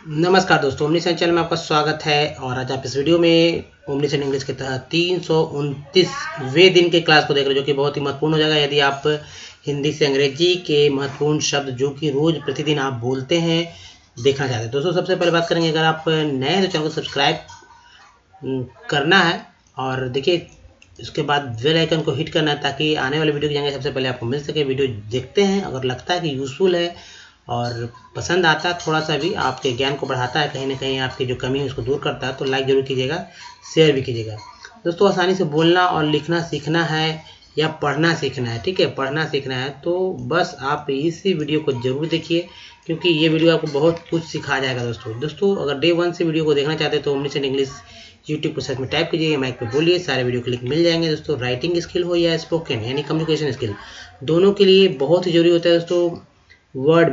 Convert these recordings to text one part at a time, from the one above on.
नमस्कार दोस्तों, ओमनीसेन चैनल में आपका स्वागत है। और आज आप इस वीडियो में ओमनीसेन इंग्लिश के तहत 329वें दिन के क्लास को देख रहे हो, जो कि बहुत ही महत्वपूर्ण हो जाएगा यदि आप हिंदी से अंग्रेजी के महत्वपूर्ण शब्द जो कि रोज प्रतिदिन आप बोलते हैं देखना चाहते हैं। दोस्तों, सबसे पहले बात करेंगे, अगर आप नए हैं तो चैनल को सब्सक्राइब करना है और देखिए उसके बाद बेल आइकन को हिट करना है ताकि आने वाले वीडियो की जानकारी सबसे पहले आपको मिल सके। वीडियो देखते हैं, अगर लगता है कि यूजफुल है और पसंद आता है, थोड़ा सा भी आपके ज्ञान को बढ़ाता है, कहीं ना कहीं आपकी जो कमी है उसको दूर करता है, तो लाइक जरूर कीजिएगा, शेयर भी कीजिएगा। दोस्तों, आसानी से बोलना और लिखना सीखना है या पढ़ना सीखना है, ठीक है, पढ़ना सीखना है तो बस आप इसी वीडियो को जरूर देखिए, क्योंकि ये वीडियो आपको बहुत कुछ सिखा जाएगा। दोस्तों अगर डे 1 से वीडियो को देखना चाहते हैं तो ओमनीसेन इंग्लिश यूट्यूब पर सर्च में टाइप कीजिए, माइक पे बोलिए, सारे वीडियो के लिंक मिल जाएंगे। दोस्तों, राइटिंग स्किल हो या स्पोकन यानी कम्युनिकेशन स्किल, दोनों के लिए बहुत ही जरूरी होता है दोस्तों वर्ड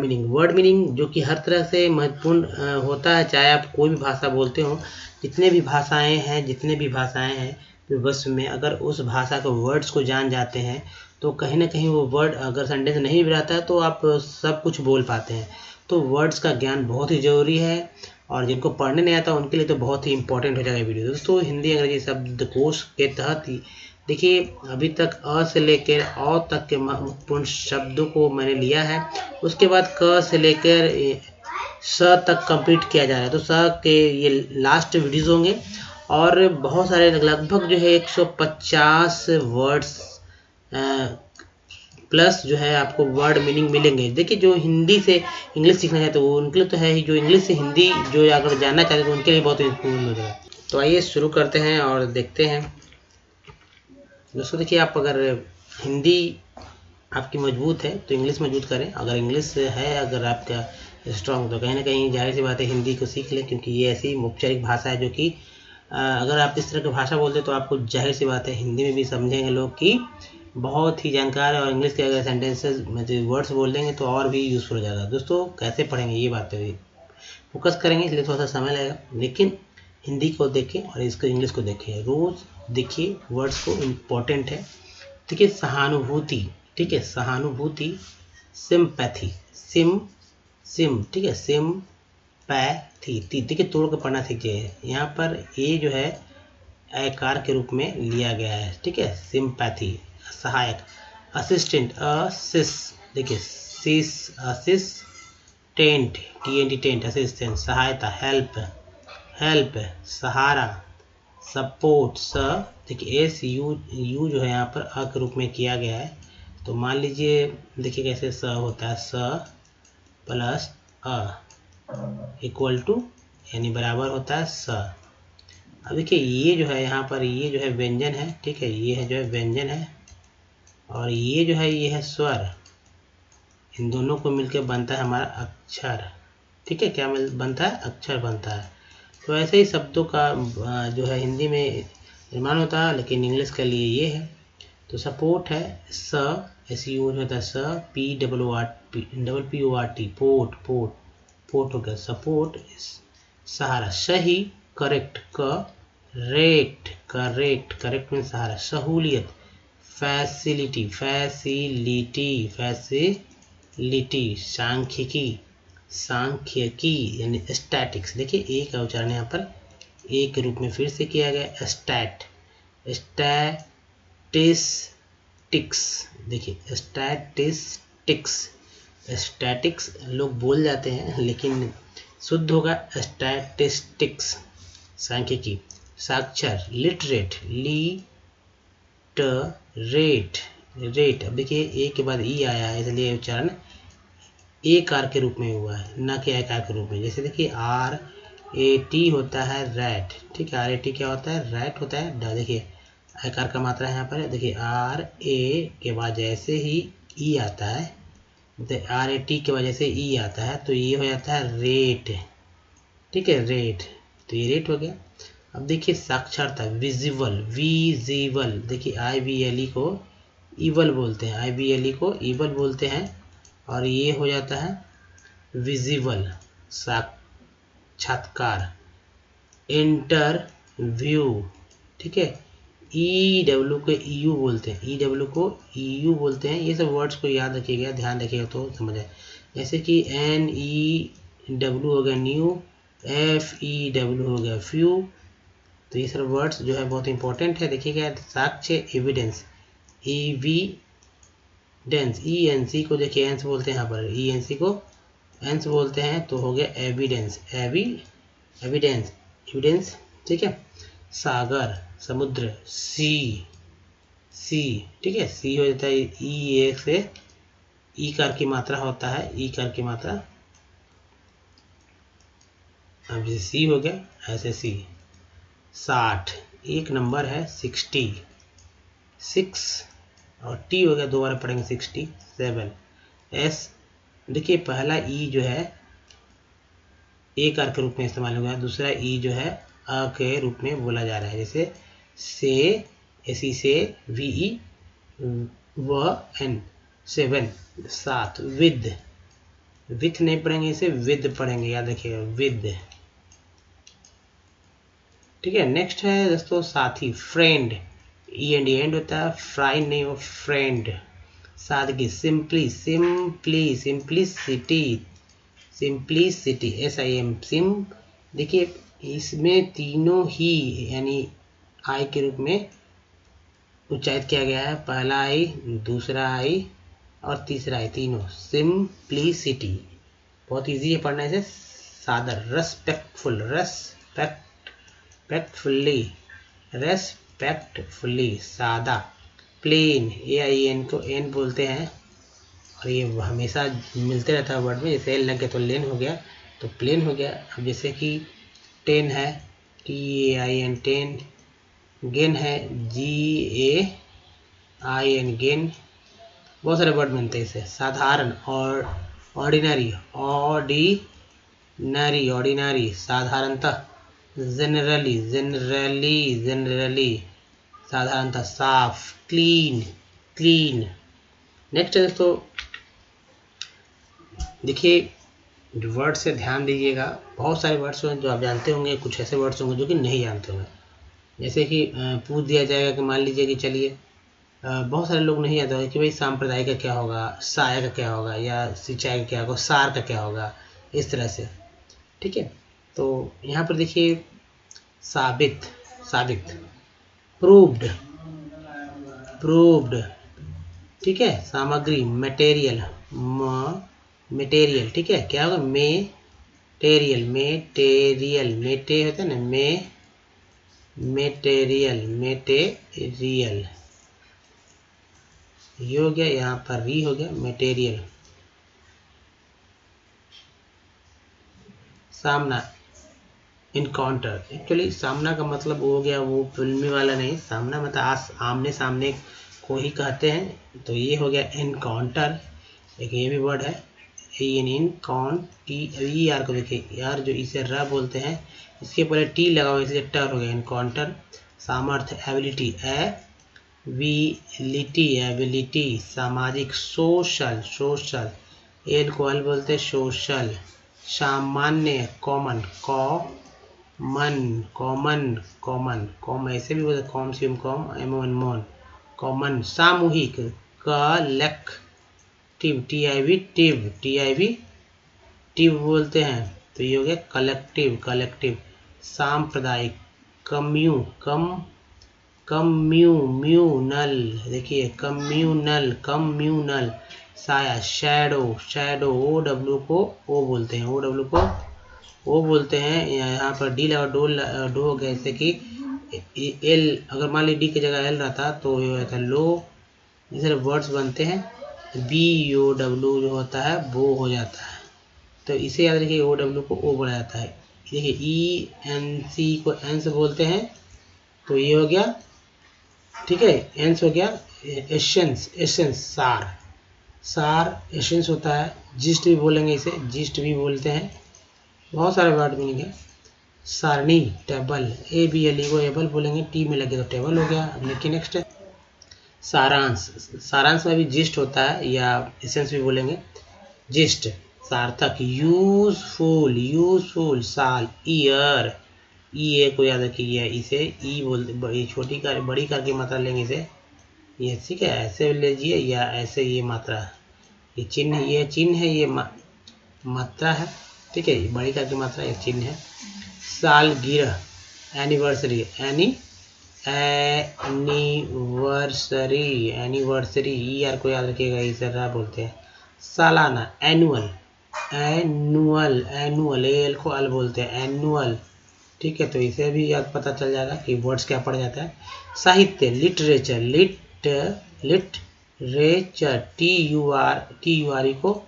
मीनिंग जो कि हर तरह से महत्वपूर्ण होता है, चाहे आप कोई भी भाषा बोलते हो। जितने भी भाषाएं हैं विश्व में, अगर उस भाषा के वर्ड्स को जान जाते हैं तो कहीं ना कहीं वो वर्ड अगर सेंटेंस नहीं भी रहता है तो आप सब कुछ बोल पाते हैं। तो वर्ड्स का ज्ञान बहुत ही ज़रूरी है और जिनको पढ़ने नहीं आता उनके लिए तो बहुत ही इंपॉर्टेंट हो जाएगा वीडियो। दोस्तों, हिंदी अंग्रेजी शब्दकोश के तहत ही देखिए अभी तक अ से लेकर अ तक के महत्वपूर्ण शब्दों को मैंने लिया है, उसके बाद क से लेकर स तक कंप्लीट किया जा रहा है। तो स के ये लास्ट वीडियोज होंगे और बहुत सारे लगभग जो है 150 वर्ड्स प्लस जो है आपको वर्ड मीनिंग मिलेंगे। देखिए जो हिंदी से इंग्लिश सीखना चाहते हैं वो उनके लिए तो है ही, जो इंग्लिश से हिंदी जो अगर जानना चाहते हैं तो उनके लिए बहुत यूजफुल हो जाएगा। तो आइए शुरू करते हैं और देखते हैं। दोस्तों देखिए, आप अगर हिंदी आपकी मजबूत है तो इंग्लिश मजबूत करें, अगर इंग्लिश है अगर आपका स्ट्रॉन्ग तो कहीं ना कहीं जाहिर सी बात है हिंदी को सीख लें, क्योंकि ये ऐसी औपचारिक भाषा है जो कि अगर आप इस तरह की भाषा बोलते तो आपको जाहिर सी बात है हिंदी में भी समझेंगे लोग कि बहुत ही जानकार है, और इंग्लिश के अगर सेंटेंसेस मतलब वर्ड्स बोल देंगे तो और भी यूज़फुल हो जाएगा। दोस्तों कैसे पढ़ेंगे ये बात पे भी फोकस करेंगे, इसलिए थोड़ा सा समय लगेगा, लेकिन हिंदी को देखें और इसको इंग्लिश को देखें, रोज़ देखिए वर्ड्स को, इम्पोर्टेंट है। देखिए सहानुभूति, ठीक है, सहानुभूति, सिम्पैथी, सिम, ठीक है, सिम्पैथी, देखिए तोड़ के पढ़ना सीखिए। यहाँ पर ये जो है आकार के रूप में लिया गया है, ठीक है, सिम्पैथी, सहायक, असिस्टेंट, देखिए सिस, असिस्टेंट, टेंट, असिस्टेंट, सहायता, हेल्प, सहारा, सपोर्ट, देखिए एस यू जो है यहाँ पर अ के रूप में किया गया है। तो मान लीजिए देखिए कैसे स होता है, स प्लस अ इक्वल टू यानी बराबर होता है स। अब देखिए ये जो है यहाँ पर ये जो है व्यंजन है, ठीक है, ये है जो है व्यंजन है और ये जो है ये है स्वर, इन दोनों को मिलकर बनता है हमारा अक्षर, ठीक है, क्या बनता है, अक्षर बनता है। तो ऐसे ही शब्दों का जो है हिंदी में निर्माण होता है, लेकिन इंग्लिश के लिए ये है। तो सपोर्ट है एस यू होता है स, POORT, पोर्ट हो गया, सपोर्ट, सहारा, सही, करेक्ट, करेक्ट में सहारा, सहूलियत, फैसिलिटी, सांख्यिकी यानी स्टैटिक्स, देखिए ए का उच्चारण यहाँ पर ए के रूप में फिर से किया गया, स्टैटिस्टिक्स, देखिए स्टैटिक्स लोग बोल जाते हैं लेकिन शुद्ध होगा स्टैटिस्टिक्स, सांख्यिकी, साक्षर, लिटरेट, रेट, अब देखिए ए के बाद ई आया है इसलिए उच्चारण ए कार के रूप में हुआ है, न कि आकार के रूप में। जैसे देखिए RAT होता है रैट, ठीक है, RAT क्या होता है, रैट होता है। देखिए आकार का मात्रा है यहाँ पर, देखिए RA के बाद जैसे ही ई आता है, RAT के वजह से ई आता है तो ये हो जाता है रेट, ठीक है, रेट, तो ये रेट हो गया। अब देखिए साक्षरता, विजिबल, देखिए IBLE को ईबल बोलते हैं, IBLE को ईबल बोलते हैं और ये हो जाता है विजिबल, साक्षात्कार, इंटरव्यू, ठीक है, EW को EU बोलते हैं, EW को EU बोलते हैं। ये सब वर्ड्स को याद रखिएगा, ध्यान रखिएगा तो समझ आए। जैसे कि NEW हो गया न्यू, FEW हो गया फ्यू। तो ये सारे वर्ड्स जो है बहुत इंपॉर्टेंट है। देखिएगा साक्ष्य एविडेंस, एविडेंस, ENC को देखिए एंस बोलते हैं, यहाँ पर ENC को एंस बोलते हैं, तो हो गया एविडेंस, एविडेंस, एविडेंस, ठीक है। सागर, समुद्र, सी, ठीक है, सी हो जाता है E से, ई कार की मात्रा होता है, ई कार की मात्रा। अब जैसे सी हो गया ऐसे सी। 60 एक नंबर है, 66 और टी हो गया, दोबारा पढ़ेंगे 67। एस देखिए पहला ई जो है ए कार के रूप में इस्तेमाल होगा, दूसरा ई जो है अ के रूप में बोला जा रहा है, जैसे से, एसी से, VE, व एन, 7 7। विद, विथ नहीं पढ़ेंगे इसे, विद पढ़ेंगे, याद रखिएगा विद, ठीक है। नेक्स्ट है दोस्तों साथी, फ्रेंड, ई एंड एंड होता है, फ्राइड नहीं हो, फ्रेंड। सादगी, सिंपली, सिंप्लिसिटी, SIM, सिम। देखिए इसमें तीनों ही यानी आई के रूप में उच्चारित किया गया है, पहला आई, दूसरा आई और तीसरा आई, तीनों। सिंप्लिसिटी बहुत इजी है पढ़ना इसे। सादर, रेस्पेक्टफुल, रेस्पेक्टफुली, सादा। प्लेन, AIN को एन बोलते हैं और ये हमेशा मिलते रहता है वर्ड में, जैसे एल लग गया तो लेन हो गया, तो प्लेन हो गया। अब जैसे कि 10 है, TAIN 10, गेन है, GAIN गेन, बहुत सारे वर्ड मिलते हैं इससे। साधारण और ऑर्डिनरी, साधारणतः। जनरली, साधारणतः। साफ, क्लीन। नेक्स्ट है दोस्तों देखिए वर्ड से ध्यान दीजिएगा, बहुत सारे वर्ड्स हैं जो आप जानते होंगे, कुछ ऐसे वर्ड्स होंगे जो कि नहीं जानते होंगे। जैसे कि पूछ दिया जाएगा कि मान लीजिए कि चलिए बहुत सारे लोग नहीं आता है कि भाई सांप्रदायिक का क्या होगा, साया का क्या होगा, या सिंचाई का क्या होगा, सार का क्या होगा, इस तरह से, ठीक है। तो यहाँ पर देखिए साबित, प्रूव्ड, ठीक है। सामग्री, मटेरियल, ठीक है, क्या होगा, मेटेरियल, मेटे होता है ना, मेटेरियल, ये हो गया, यहाँ पर री हो गया, मटेरियल। सामना, इनकाउंटर, एक्चुअली सामना का मतलब हो गया वो फिल्मी वाला नहीं, सामना मतलब आमने सामने को ही कहते हैं, तो ये हो गया इनकाउंटर। एक ये भी वर्ड है, ER को देखिए, यार जो इसे र बोलते हैं, इसके पहले टी लगा हुआ इसलिए टर हो गया, इनकाउंटर। सामर्थ्य, एबिलिटी, सामाजिक, सोशल, एल को एल बोलते हैं, सोशल। सामान्य, कॉमन, ऐसे भी बोलते, कॉम, MON, कॉमन। सामूहिक, कलेक्टिव, टिव बोलते हैं, तो ये हो गया कलेक्टिव। सांप्रदायिक, कम्यूनल, देखिए कम्यूनल। साया, शैडो, OW को ओ बोलते हैं, यहाँ पर डी लगा, डो हो गया, जैसे कि एल, अगर मान ली डी की जगह एल रहता तो ये होता लो। जैसे वर्ड्स बनते हैं, BOW जो होता है वो हो जाता है, तो इसे याद रखिए, OW को ओ बोला जाता है। देखिए ENC को एंस बोलते हैं, तो ये हो गया, ठीक है, एंस हो गया। एसेंस, सार एसेंस होता है। जिस्ट भी बोलेंगे इसे, जिस्ट भी बोलते हैं, बहुत सारे वर्ड मिलेंगे। सारणी, टेबल, ABLE को एबल बोलेंगे, टी में लगे तो टेबल हो गया। लेकिन नेक्स्ट है सारांश में भी जिस्ट होता है, या एसेंस भी बोलेंगे, जिस्ट। सार्थक, यूजफुल, साल, ईयर, EA को याद रखिए, इसे ई बोलते, छोटी कार बड़ी कार की मात्रा लेंगे इसे, ये ठीक है, ऐसे लीजिए या ऐसे, ये मात्रा, ये चिन्ह है, ये मात्रा है, ठीक है, बड़ी का की मात्रा एक चिन्ह है। सालगिरह, एनिवर्सरी, एनिवर्सरी ई आर को याद रखिएगा, इसे रा बोलते हैं। सालाना, एनुअल एल को अल बोलते हैं, एनुअल। ठीक है, तो इसे भी याद पता चल जाएगा कि वर्ड्स क्या पड़ जाता है। साहित्य, लिटरेचर, लिटरेचर, TURE को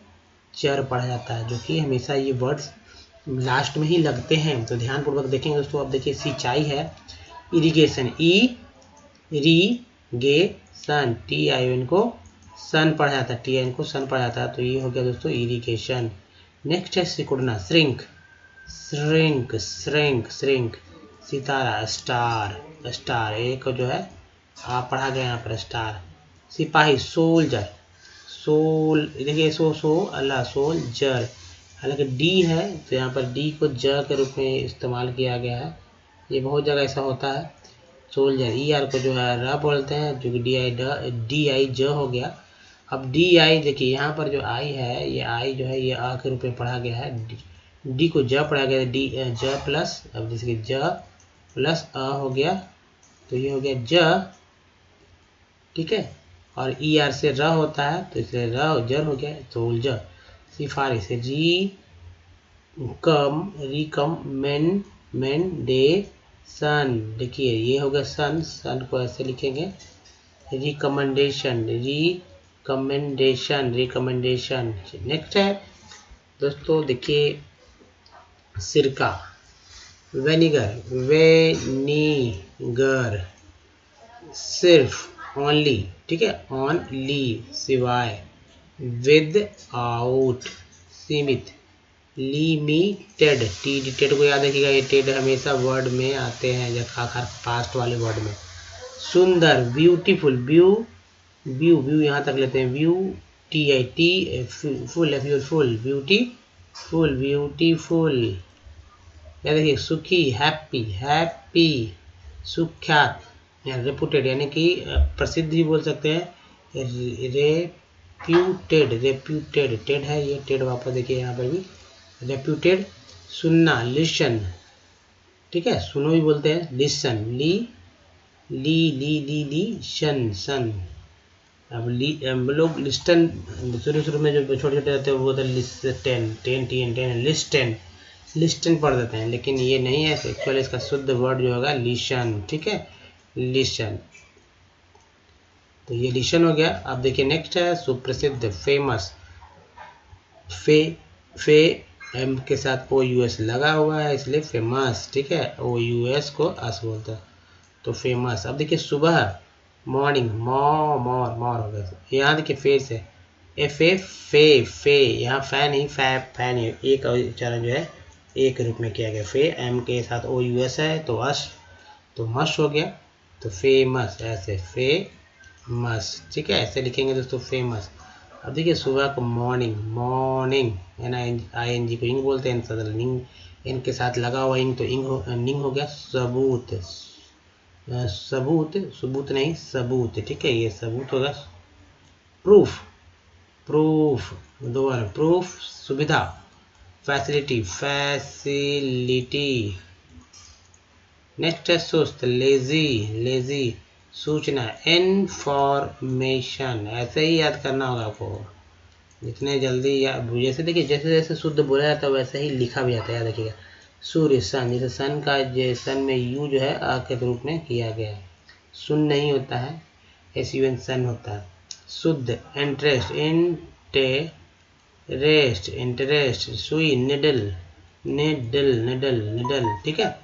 चर पढ़ा जाता है, जो कि हमेशा ये वर्ड्स लास्ट में ही लगते हैं, तो ध्यानपूर्वक देखेंगे दोस्तों। अब देखिए सिंचाई है, इरिगेशन, इरिगेशन, TIN को सन पढ़ा जाता है, TIN को सन पढ़ा जाता है, तो ये हो गया दोस्तों इरिगेशन। नेक्स्ट है सिकुड़ना, श्रिंक, सितारा, स्टार एक जो है आप पढ़ा गया यहाँ पर स्टार। सिपाही, सोल्जर, देखिए सोल्जर, हालांकि डी है तो यहाँ पर डी को ज के रूप में इस्तेमाल किया गया है, ये बहुत जगह ऐसा होता है। सोल्जर, ER को जो है र बोलते हैं, जो कि DI ज हो गया। अब DI देखिए यहाँ पर जो आई है, ये आई जो है ये आ के रूप में पढ़ा गया है, डी को ज पढ़ा गया, डी ज प्लस, अब जैसे ज प्लस अ हो गया, तो ये हो गया ज, ठीक है। और ER से र होता है, तो इसलिए र जर हो गया, सोल्जर। सिफारिश, रिकमेंडेशन, देखिए ये हो गया सन को ऐसे लिखेंगे, रिकमेंडेशन। नेक्स्ट है दोस्तों देखिए सिरका, वेनिगर, सिर्फ, ओनली, ठीक है, ओनली, सिवाय, विदाउट, सीमित, लिमिटेड, टेड को याद रखिएगा, ये टेड हमेशा वर्ड में आते हैं, जब खास पास्ट वाले वर्ड में। सुंदर, ब्यूटीफुल, व्यू यहाँ तक लेते हैं, व्यू, TIT, फुल, ब्यूटीफुल। या देखिए सुखी, हैप्पी, सुख्यात, रेपुटेड यानी कि प्रसिद्ध भी बोल सकते हैं, रेप्यूटेड, टेड है ये, टेड वापस देखिए यहाँ पर भी, रेप्यूटेड। सुनना, लिसन, ठीक है, सुनो भी बोलते हैं, लिसन, सन। अब लोग लिस्टन शुरू में जो छोटे रहते हैं वो बोलते हैं लिस्टन पढ़ देते हैं, लेकिन ये नहीं है, एक्चुअली इसका शुद्ध वर्ड जो होगा लिशन, ठीक है, लिशन। तो ये लिशन हो गया। अब देखिए नेक्स्ट है सुप्रसिद्ध, फेमस, एम के साथ OUS लगा हुआ है, इसलिए फेमस, ठीक है, OUS को अस बोलता है, तो फेमस। अब देखिए सुबह, मॉर्निंग, मोर हो गया। यहाँ देखिए फेर से, फे, यहाँ फैन ही, फैन ही, एक उच्चारण जो है एक रूप में किया गया, फे, एम के साथ OUS है, तो अस, तो मस हो गया, तो फेमस, ऐसे फेमस, ठीक है, ऐसे लिखेंगे दोस्तों, फेमस। अब देखिए सुबह को मॉर्निंग है ना, ING को इंग बोलते हैं, सदर इनके साथ लगा हुआ इंग, तो निंग हो गया। सबूत नहीं, सबूत, ठीक है, ये सबूत होगा। प्रूफ, दोबारा प्रूफ, सुविधा, फैसिलिटी, नेक्स्ट है सुस्त, लेजी, सूचना, इन्फॉर्मेशन, ऐसे ही याद करना होगा आपको, जितने जल्दी जैसे देखिए जैसे शुद्ध बोला जाता है वैसे ही लिखा भी जाता है, याद रखिएगा। सूर्य, सन, जैसे सन में यू जो है आ के रूप में किया गया है, सुन नहीं होता है, SUN सन होता है। शुद्ध, इंटरेस्ट, सुई, निडल, ठीक है।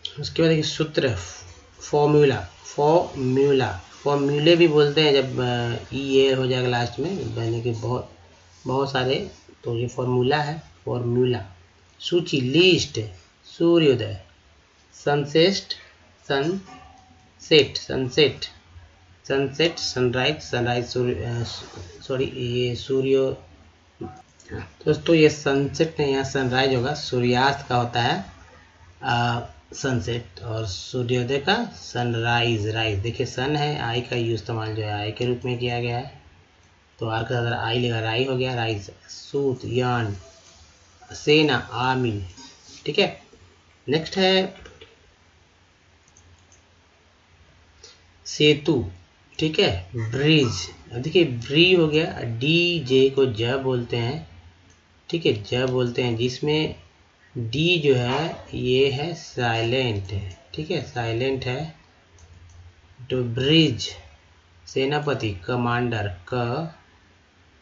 उसके बाद देखिए सूत्र, फॉर्मूले भी बोलते हैं, जब EA हो जाएगा लास्ट में, यानी कि बहुत सारे, तो ये फॉर्मूला है, फॉर्मूला। सूची, लिस्ट, सूर्योदय, सनसेट, सनराइज, ये सूर्यो, दोस्तों ये सनसेट नहीं, यहाँ सनराइज होगा, सूर्यास्त का होता है सनसेट, और सूर्योदय का सनराइज, देखिए सन है, आई का यूज इस्तेमाल जो है आई के रूप में किया गया है, तो आर का अगर आई लेगा राई हो गया, राइज। सूत, यार्न, सेना आर्मी, ठीक है। नेक्स्ट है सेतु, ठीक है, ब्रिज। अब देखिए ब्री हो गया, डी जे को ज बोलते हैं, ठीक है, ज बोलते हैं, जिसमें डी जो है ये है साइलेंट है, ठीक है, साइलेंट है। तो ब्रिज, सेनापति, कमांडर,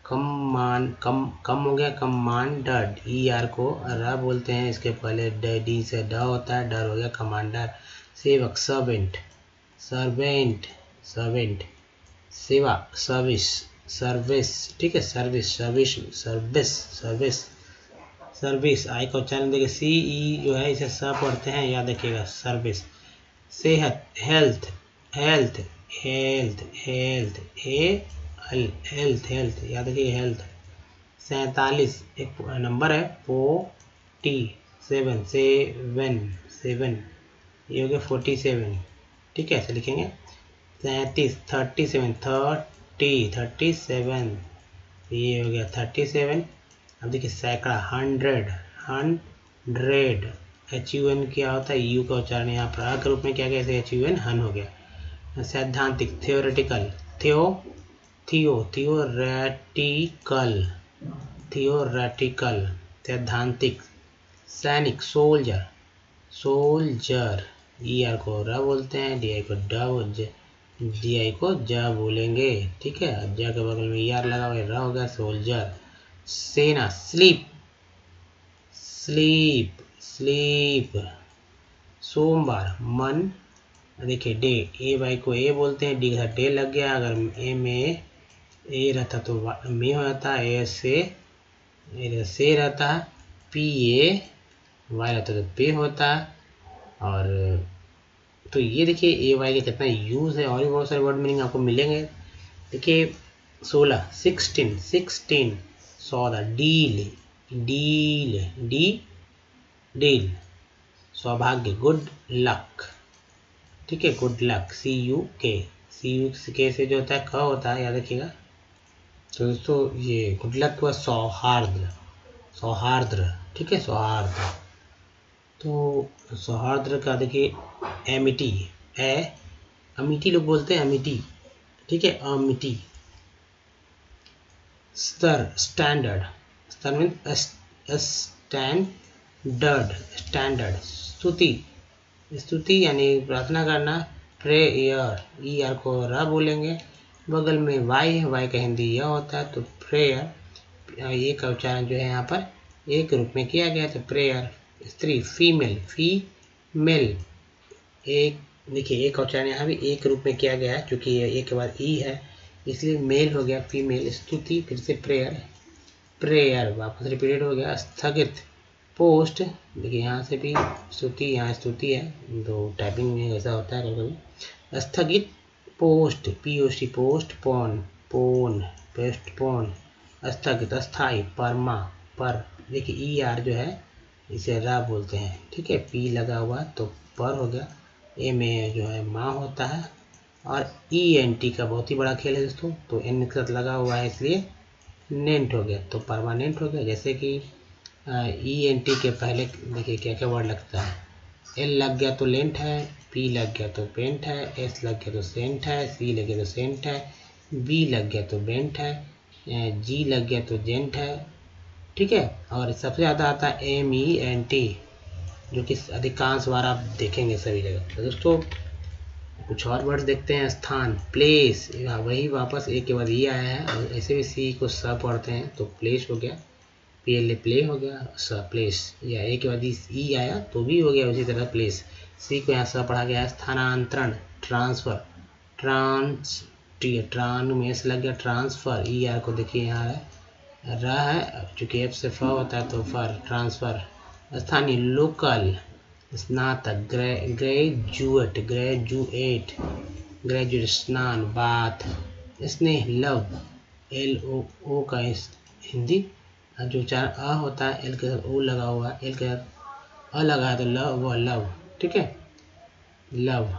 कम हो गया, कमांडर, ई आर को र बोलते हैं, इसके पहले डी से ड होता है, डर हो गया, कमांडर। सेवक, सर्वेंट, सर्वेंट, सर्वेंट, सेवा, सर्विस, सर्विस, ठीक है, service, service, service, service, service. I का उच्चारण देखिए, सी ई जो है इसे स पढ़ते हैं, याद रखिएगा, सर्विस। सेहत, health, health, health, health, health, health, याद रखिए, हेल्थ। 47 एक नंबर है, 47, सेवन, ये हो गया 47, ठीक है, ऐसे लिखेंगे। 37, 37, ये हो गया 37। अब देखिए सैकड़ा, हंड्रेड, HUN क्या होता है, यू का उच्चारण यहाँ पर अ के रूप में क्या गया, HUN हन हो गया। सैद्धांतिक, थियोरेटिकल, थियोरेटिकल, सैद्धांतिक। सैनिक, सोल्जर, ई आर को र बोलते हैं, डी आई को ज बोलेंगे, ठीक है, ज के बगल में ई आर लगा हुआ, र हो गया, सोल्जर। सेना, स्लीप, सोमवार, मन, देखिए डे, ए वाई को ए बोलते हैं, डी का डे लग गया, अगर ए में ए रहता तो में हो जाता, ए से रहता, पी ए वाई रहता तो पे होता। और तो ये देखिए ए वाई का कितना यूज़ है, और भी बहुत सारे वर्ड मीनिंग आपको मिलेंगे। देखिए 16, 14 डील, सौभाग्य, गुड लक, ठीक है, गुड लक, CUK से जो होता है ख होता है, याद रखिएगा। तो दोस्तों ये गुड लक हुआ सौहार्द, ठीक है, सौहार्द। तो सौहार्द का देखिए अमिटी लोग बोलते हैं, अमिटी, ठीक है, अमिटी। Standard means standard. स्तुति यानी प्रार्थना करना। प्रेयर, ई आर को र बोलेंगे, बगल में वाई है, वाई का हिंदी यह होता है, तो प्रेयर, ये का उच्चारण जो है यहाँ पर एक रूप में किया गया, तो प्रेयर। स्त्री, फीमेल, एक देखिए एक उच्चारण यहाँ भी एक रूप में किया गया है, क्योंकि ये एक के बाद ई है, इसलिए मेल हो गया, फीमेल। स्तुति, फिर से प्रेयर वापस रिपीटेड हो गया। स्थगित, पोस्ट, देखिए यहाँ से भी स्तुति, यहाँ स्तुति है, तो टाइपिंग में ऐसा होता है कभी। स्थगित, पोस्ट, POST, पोस्टपोन। स्थगित, अस्थाई, पर, देखिए ई आर जो है इसे रा बोलते हैं, ठीक है, पी लगा हुआ तो पर हो गया। ए में जो है माँ होता है, और ENT का बहुत ही बड़ा खेल है दोस्तों, तो एन के साथ लगा हुआ है, इसलिए नेंट हो गया, तो परमानेंट हो गया। जैसे कि ENT के पहले देखिए क्या क्या वर्ड लगता है, L लग गया तो लेंट है, P लग गया तो पेंट है, S लग गया तो सेंट है, C लग गया तो सेंट है, B लग गया तो बेंट है, G लग गया तो जेंट है, ठीक है। और सबसे ज़्यादा आता है MENT, जो कि अधिकांश बार आप देखेंगे सभी जगह। तो दोस्तों कुछ और वर्ड्स देखते हैं। स्थान, प्लेस, वही वापस एक के बाद ये आया है, और ऐसे भी सी को स पढ़ते हैं, तो प्लेस हो गया, PLA प्ले हो गया, स प्लेस, या एक के बाद ई आया तो भी हो गया उसी तरह प्लेस। सी को यहाँ स पढ़ा गया है। स्थानांतरण, ट्रांसफर, ट्रान में से लग गया, ट्रांसफर, ई आर को देखिए यहाँ है, र है, चूँकि एफ से फ होता है तो फर, ट्रांसफर। स्थानीय, लोकल, स्नातक, ग्रेजुएट, स्नान, बाथ। स्नेह, लव, LO का हिंदी जो उच्चारण अ होता है, एल के साथ ओ लगा हुआ है, एल के साथ अ लगा है तो लव, ठीक है, लव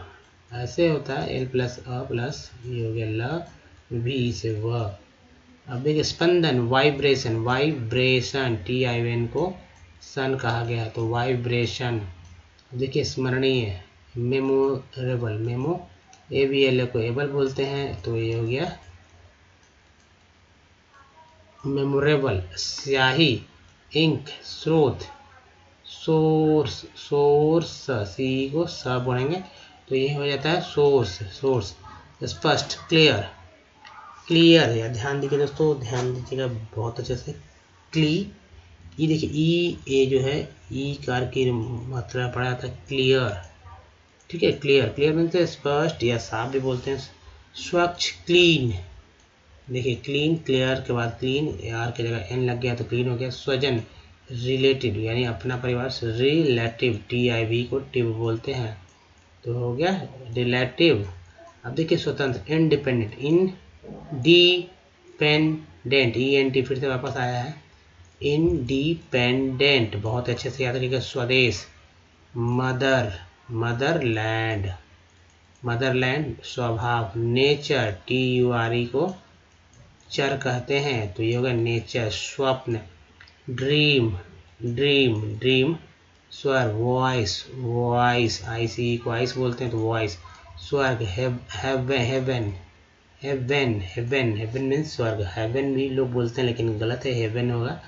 ऐसे होता है, L प्लस अ प्लस ये हो गया लव, भी से व। अब देखिए स्पंदन, वाइब्रेशन, TION को सन कहा गया है, तो वाइब्रेशन। देखिए स्मरणीय, मेमोरेबल, ABL को एबल बोलते हैं, तो ये हो गया मेमोरेबल। स्याही, इंक, स्रोत, सोर्स, सी को स बोलेंगे तो ये हो जाता है सोर्स। स्पष्ट, क्लियर, या ध्यान दीजिए दोस्तों, ध्यान दीजिएगा बहुत अच्छे से। ये देखिए ई, ए जो है ई कार की मात्रा पड़ा था क्लियर, ठीक है। क्लियर मीन्स स्पष्ट या साफ भी बोलते हैं। स्वच्छ, क्लीन, देखिए क्लीन, क्लियर के बाद क्लीन, आर की जगह एन लग गया तो क्लीन हो गया। स्वजन, रिलेटिव यानी अपना परिवार, रिलेटिव, TIV को टिव बोलते हैं, तो हो गया रिलेटिव। अब देखिए स्वतंत्र, इंडिपेंडेंट, इंडिपेंडेंट, ENT फिर से वापस आया है, इंडिपेंडेंट, बहुत अच्छे से याद रखिएगा। स्वदेश, मदरलैंड, स्वभाव। नेचर, TURE को चर कहते हैं, तो ये होगा नेचर। स्वप्न, ड्रीम, स्वर। वॉइस, ICE को आइस बोलते हैं, तो वॉइस। स्वर्ग, हेवन मीन्स स्वर्ग। हेवन भी लोग बोलते हैं लेकिन गलत है, हेवन होगा।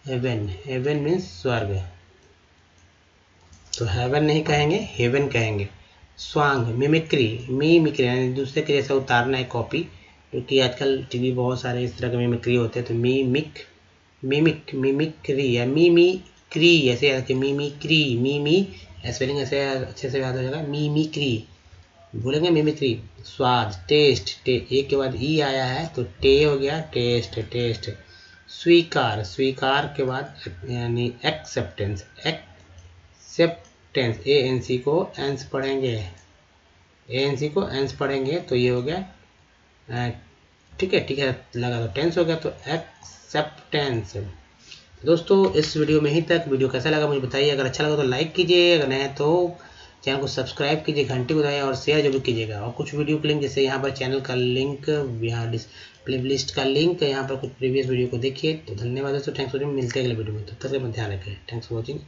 हेवन मीन्स स्वर्ग, तो हेवन नहीं कहेंगे, हेवन कहेंगे। स्वांग, मिमिक्री यानी दूसरे के जैसा उतारना है, कॉपी, क्योंकि आजकल टीवी बहुत सारे इस तरह के मिमिक्री होते हैं, तो मिमिक्री या मिमिक्री ऐसे याद रखिए। मिमी स्पेलिंग ऐसे अच्छे से याद हो जाएगा, मिमिक्री बोलेंगे, मिमिक्री। स्वाद, टेस्ट, एक के बाद ई आया है तो टे हो गया, टेस्ट। स्वीकार के बाद यानी एक्सेप्टेंस, ANC को एंस पढ़ेंगे, तो ये हो गया ठीक है लगा, तो टेंस हो गया, तो एक्सेप्टेंस। दोस्तों इस वीडियो में ही तक। वीडियो कैसा लगा मुझे बताइए, अगर अच्छा लगा तो लाइक कीजिए, अगर नया तो चैनल को सब्सक्राइब कीजिए, घंटी को दबाइए और शेयर जरूर कीजिएगा। और कुछ वीडियो के लिंक, जैसे यहाँ पर चैनल का लिंक, यहाँ प्लेलिस्ट का लिंक, यहाँ पर कुछ प्रीवियस वीडियो को देखिए। तो धन्यवाद दोस्तों, थैंक्स फॉर वॉचिंग, मिलते हैं अगले वीडियो में, तब तक अपना ध्यान रखें। Thanks for watching.